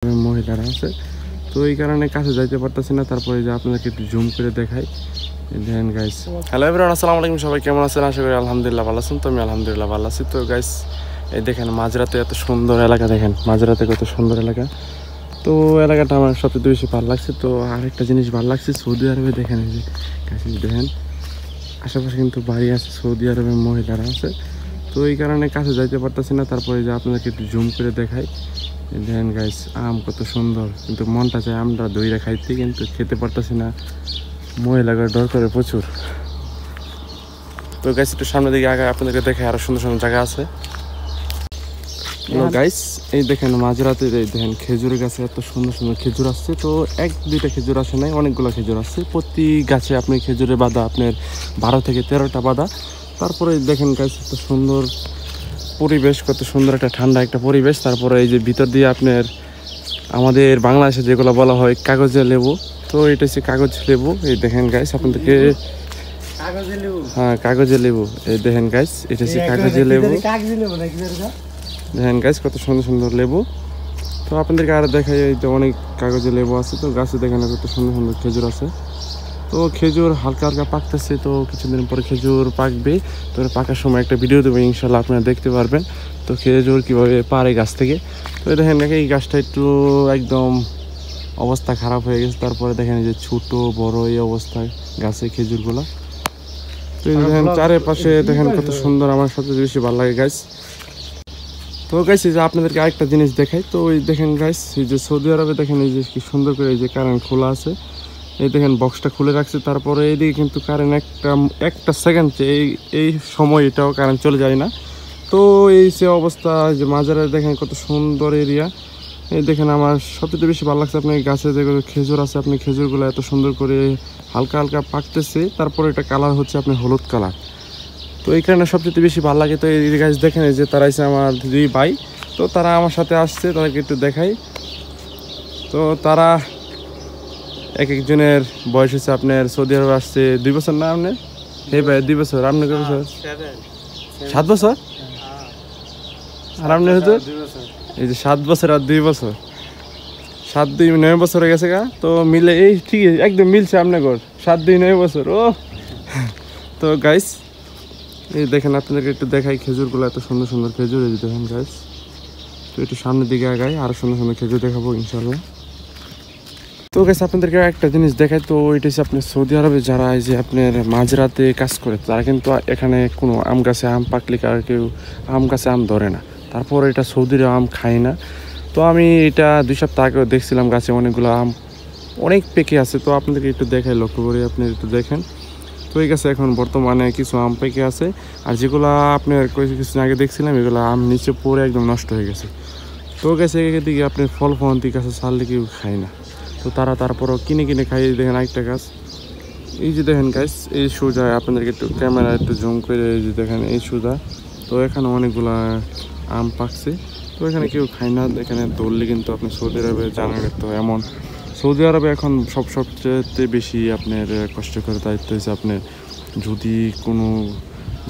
মহিলারা আছে, তো এই কারণে কাছে যাইতে পারতেছি না। তারপরে যে আপনাদেরকে একটু জুম করে দেখাই, দেখেন গাইস। হ্যালো এভরিওয়ান, আসসালামু আলাইকুম। সবাই কেমন আছেন? আশা করি আলহামদুলিল্লাহ ভালো আছেন। তো আমি আলহামদুলিল্লাহ ভালো আছি। তো গাইস এই দেখেন মাঝরাতে এত সুন্দর এলাকা, দেখেন মাঝরাতে কত সুন্দর এলাকা। তো এলাকাটা আমার সবচেয়ে বেশি ভালো লাগছে। তো আরেকটা জিনিস ভালো লাগছে, সৌদি আরবে দেখেন এই যে গাইস, দেখেন আশেপাশে কিন্তু বাড়ি আছে, সৌদি আরবের মহিলারা আছে, তো এই কারণে কাছে যাইতে পারতেছি না। তারপরে যে আপনাদেরকে একটু জুম করে দেখাই, দেখেন গাইস আম কত সুন্দর, কিন্তু মনটা চায় আমরা দইরা খাইতে, কিন্তু খেতে পারতেছি না, মহিলাগুলো ডর করে প্রচুর। তো গাইস একটু সামনের দিকে আগে আপনাদেরকে দেখে, আরো সুন্দর সুন্দর জায়গা আছে। গাইস এই দেখেন মাঝরাতে দেখেন খেজুরের গাছে এত সুন্দর সুন্দর খেজুর আসছে। তো এক দুইটা খেজুর আসে নাই, অনেকগুলো খেজুর আসছে। প্রতি গাছে আপনি খেজুরের বাঁধা আপনার 12 থেকে 13টা বাঁধা। তারপরে দেখেন গাইস এত সুন্দর পরিবেশ, কত সুন্দর একটা ঠান্ডা একটা পরিবেশ। তারপরে এই যে ভিতর দিয়ে আপনার আমাদের বাংলাদেশে যেগুলো বলা হয় কাগজের লেবু, তো এটা হচ্ছে কাগজ লেবু। এই দেখেন গাইস আপনাদেরকে, হ্যাঁ কাগজের লেবু, এই দেখেন গাইস এটা হচ্ছে কাগজের লেবু। দেখেন গাইস কত সুন্দর সুন্দর লেবু। তো আপনাদেরকে আর দেখাই, এই যে অনেক কাগজের লেবু আছে। তো গাছে দেখেন কত সুন্দর সুন্দর খেজুর আছে। তো খেজুর হালকা হালকা পাকতেছে, তো কিছুদিন পরে খেজুর পাকবে। তো পাকার সময় একটা ভিডিও দেবো ইনশাল্লাহ, আপনারা দেখতে পারবেন। তো খেজুর কীভাবে পারে গাছ থেকে। তো দেখেন এই গাছটা একটু একদম অবস্থা খারাপ হয়ে গেছে। তারপরে দেখেন যে ছোট বড় এই অবস্থায় গাছে খেজুরগুলো। তো দেখেন চারিপাশে দেখেন কত সুন্দর, আমার সবচেয়ে বেশি ভালো লাগে গাছ। তো গাইস এই যে আপনাদেরকে আরেকটা জিনিস দেখাই। তো এই দেখেন গাইস এই যে সৌদি আরবে দেখেন এই যে কি সুন্দর করে এই যে কারেন্ট খোলা আছে, এই দেখেন বক্সটা খুলে রাখছে। তারপরে এইদিকে কিন্তু কারেন্ট একটা সেকেন্ড এই সময় এটাও কারেন্ট চলে যায় না। তো এই সে অবস্থা যে মাজারে দেখেন কত সুন্দর এরিয়া। এই দেখেন আমার সবচেয়ে বেশি ভালো লাগছে আপনার গাছে যেগুলো খেজুর আছে, আপনি খেজুরগুলো এত সুন্দর করে হালকা হালকা পাকতেছে। তারপরে এটা কালার হচ্ছে আপনার হলুদ কালার, তো এই কারণে সবচেয়ে বেশি ভালো লাগে। তো এই গাছ দেখেন যে তারা এসে আমার দুই ভাই, তো তারা আমার সাথে আসছে, তাদেরকে একটু দেখাই। তো তারা এক একজনের বয়স হচ্ছে আপনার সৌদি আরবে আসছে 2 বছর না আপনার? হ্যাঁ ভাই 2 বছর। আপনার কত বছর? 7 বছর। আর আপনার হচ্ছে এই যে 7 বছর আর 2 বছর, 7 2 9 বছর হয়ে গেছে গা। তো মিলে এই ঠিক একদম মিলছে আপনার ঘর, 7 2 9 বছর। ও তো গাইস এই দেখেন আপনাদেরকে একটু দেখাই খেজুরগুলো, এত সুন্দর সুন্দর খেজুর এই দেখেন গাইস। তো একটু সামনের দিকে আগাই, আরো সুন্দর সুন্দর খেজুর দেখাবো ইনশাল্লাহ। তো গাইস আপনাদেরকে একটা জিনিস দেখাই। তো এটা হচ্ছে আপনার সৌদি আরবে যারা এই যে আপনার মাঝরাতে কাজ করে, তারা কিন্তু এখানে কোনো আম গাছে আম পাকলে আর কেউ আম গাছে আম ধরে না। তারপর এটা সৌদির আম খায় না। তো আমি এটা 2 সপ্তাহ আগেও দেখছিলাম গাছে অনেকগুলো আম অনেক পেকে আছে। তো আপনাদেরকে একটু দেখাই, লক্ষ্য করে আপনি একটু দেখেন। তো এই গাছে এখন বর্তমানে কিছু আম পেকে আছে, আর যেগুলো আপনার কিছুদিন আগে দেখছিলাম এগুলো আম নিচে পড়ে একদম নষ্ট হয়ে গেছে। তো গাছে দিকে আপনি ফল ফলন্তি গাছে ছাড়লে কেউ খায় না, তো তারা তারপরও কিনে কিনে খাই। দেখেন আরেকটা গাছ, এই যে দেখেন গাছ এই সোজা, আপনাদেরকে একটু ক্যামেরা একটু জুম করে এই যে দেখেন এই সোজা। তো এখানে অনেকগুলা আম পাকছে, তো এখানে কেউ খায় না। এখানে ধরলে কিন্তু আপনি সৌদি আরবে জানেন তো এমন, সৌদি আরবে এখন সবচেয়ে বেশি আপনার কষ্ট করে দায়িত্ব হয়েছে আপনার যদি কোনো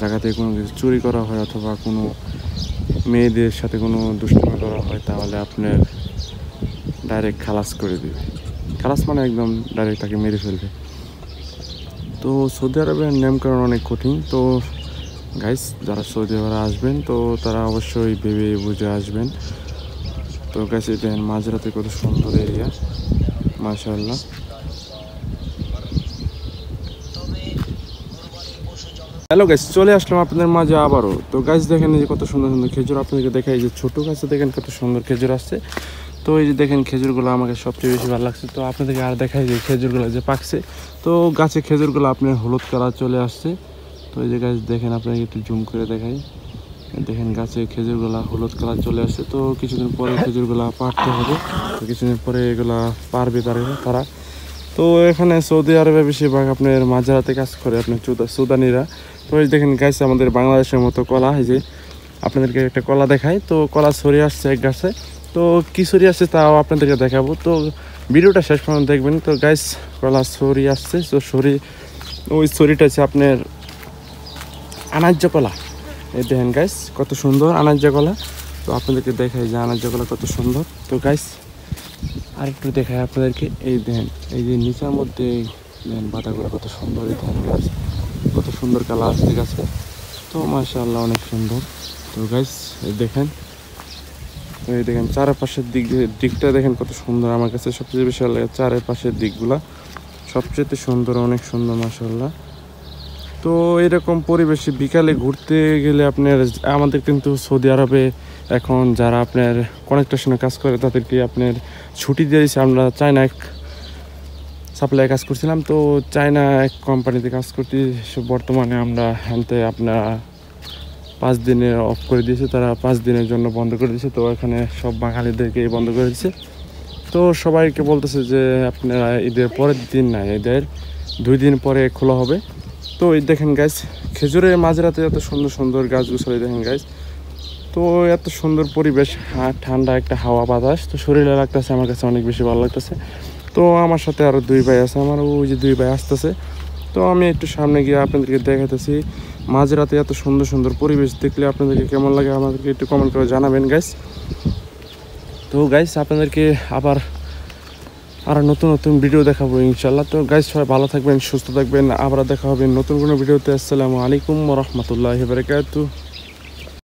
জায়গাতে কোনো কিছু চুরি করা হয় অথবা কোনো মেয়েদের সাথে কোনো দুষ্টুমি করা হয়, তাহলে আপনার ডাইরেক্ট খালাস করে দেবে। খালাস মানে একদম ডাইরেক্ট তাকে মেরে ফেলবে। তো সৌদি আরবের নিয়মকানুন অনেক কঠিন। তো গাইস যারা সৌদি আরবে আসবেন, তো তারা অবশ্যই ভেবে বুঝে আসবেন। তো গাইস দেখেন মাঝরাতে কত সুন্দর এরিয়া, মাশাআল্লাহ। হ্যালো গাইস, চলে আসলাম আপনাদের মাঝে আবারও। তো গাছ দেখেন এই যে কত সুন্দর সুন্দর খেজুর, আপনাদেরকে দেখাই যে ছোট গাছে দেখেন কত সুন্দর খেজুর আসছে। তো এই যে দেখেন খেজুরগুলো আমাকে সবচেয়ে বেশি ভালো লাগছে। তো আপনাদেরকে আর দেখাই যে খেজুরগুলো যে পাকছে, তো গাছে খেজুরগুলো আপনার হলুদ কালার চলে আসছে। তো এই যে গাছ দেখেন আপনাকে একটু জুম করে দেখাই, দেখেন গাছে খেজুরগুলো হলুদ কালার চলে আসছে। তো কিছুদিন পরে খেজুরগুলো পাড়তে হবে, তো কিছুদিন পরে এগুলা পারবে তারা। তো এখানে সৌদি আরবে বেশিরভাগ আপনার মাঝরাতে কাজ করে আপনার সুদানিরা। তো এই দেখেন গাছ আমাদের বাংলাদেশের মতো কলা, এই যে আপনাদেরকে একটা কলা দেখাই। তো কলা ছড়িয়ে আসছে এক গাছে, তো কি ছড়িয়ে আসছে তাও আপনাদেরকে দেখাবো। তো ভিডিওটা শেষ পর্যন্ত দেখবেন। তো গাছ কলা ছড়িয়ে আসছে, তো ওই ছড়িটা আছে আপনার আনাজ্য কলা। এই দেখেন গাছ কত সুন্দর আনাজ্য কলা। তো আপনাদেরকে দেখাই যে আনাজ্য কলা কত সুন্দর। তো গাছ আর একটু দেখায় আপনাদেরকে, এই দেখেন এই যে নিচের মধ্যে দেখেন পাতাগুলো কত সুন্দর, এই ধান গাছ কত সুন্দর কালার আসছে গাছে। তো মাশাআল্লাহ অনেক সুন্দর। তো গাইস দেখেন, এই দেখেন চারপাশের দিকটা দেখেন কত সুন্দর। আমার কাছে সবচেয়ে বেশি ভালো লাগে চারপাশের দিকগুলা, সবচেয়ে সুন্দর, অনেক সুন্দর মাশাআল্লাহ। তো এরকম পরিবেশে বিকালে ঘুরতে গেলে আপনার, আমাদের কিন্তু সৌদি আরবে এখন যারা আপনার কনেকট্রেশনে কাজ করে তাদেরকে আপনার ছুটি দিয়ে দিয়েছে। আমরা চায়না এক সাপ্লাই কাজ করছিলাম, তো চায়না এক কোম্পানিতে কাজ করতে বর্তমানে আমরা আনতে আপনার 5 দিনে অফ করে দিয়েছে, তারা 5 দিনের জন্য বন্ধ করে দিয়েছে। তো এখানে সব বাঙালিদেরকে বন্ধ করে দিয়েছে। তো সবাইকে বলতেছে যে আপনারা ঈদের পরের দিন না, ঈদের 2 দিন পরে খোলা হবে। তো এই দেখেন গাছ, খেজুরের মাঝরাতে এত সুন্দর সুন্দর গাছগুলো দেখেন গাছ। তো এত সুন্দর পরিবেশ, ঠান্ডা একটা হাওয়া বাতাস, তো শরীরে লাগতেছে, আমার কাছে অনেক বেশি ভালো লাগতেছে। তো আমার সাথে আরও 2 ভাই আছে, আমার ওই যে 2 ভাই আসতেছে। তো আমি একটু সামনে গিয়ে আপনাদেরকে দেখাতেছি মাঝরাতে এত সুন্দর সুন্দর পরিবেশ দেখলে আপনাদেরকে কেমন লাগে আমাদেরকে একটু কমেন্ট করে জানাবেন গাইস। তো গাইস আপনাদেরকে আবার আরও নতুন নতুন ভিডিও দেখাবো ইনশাল্লাহ। তো গাইস সবাই ভালো থাকবেন, সুস্থ থাকবেন, আবার দেখা হবে নতুন কোনো ভিডিওতে। আসসালামু আলাইকুম ওয়া রাহমাতুল্লাহি ওয়া বারাকাতুহু।